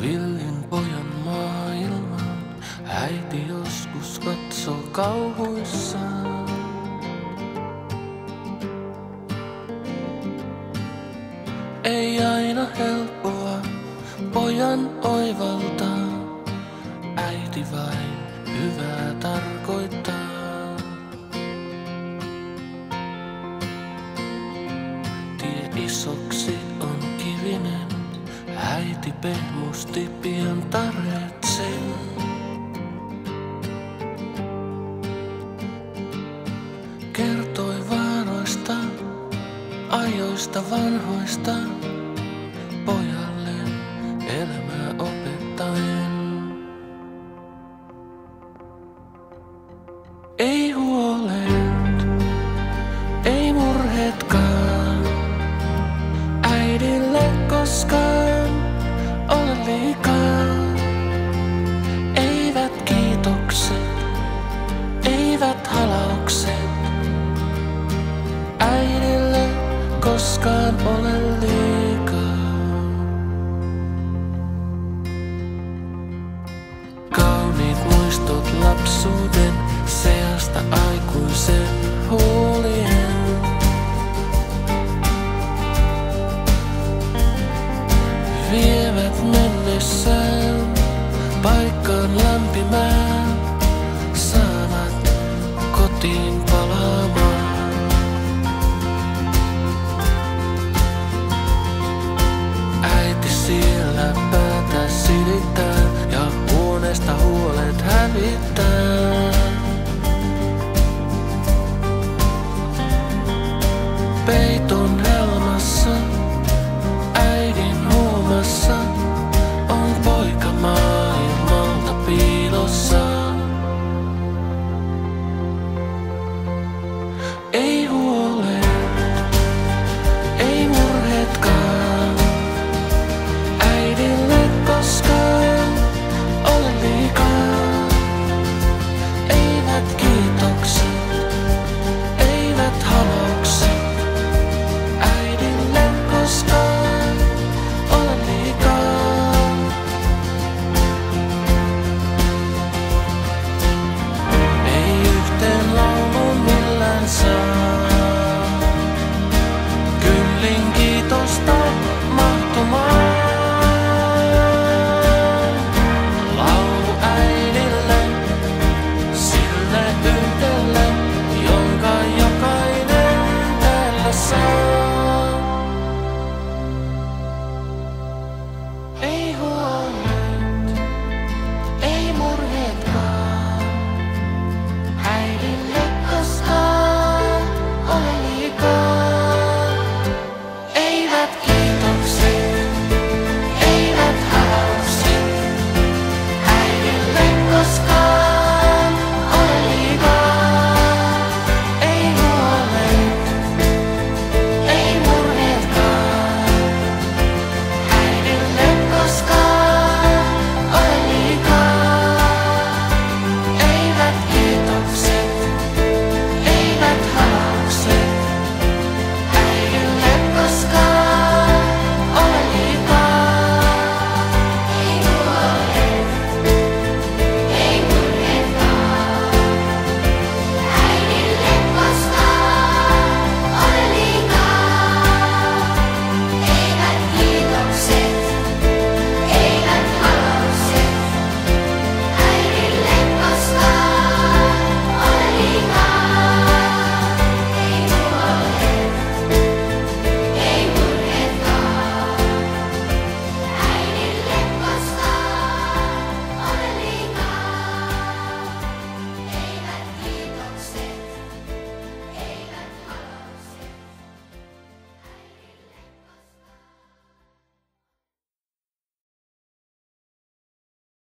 Villin pojan maailmaan äiti joskus katsoo kauhuissaan. Ei aina helppoa pojan oivaltaa, äiti vain hyvää tarkoittaa. Tie isoksi on kivinen, äiti pehmusti pian tarvitsen. Kertoi vaaroista, ajoista vanhoista, pojalle elämää opettaen. Ei huolet, ei murhetkaan, äidille koskaan ole liikaa. Eivät kiitokset, eivät halaukset, äidille koskaan ole liikaa. Kauniit muistot lapsuuden seasta aikuisen huulien. Vievät mennessään paikkaan lämpimään.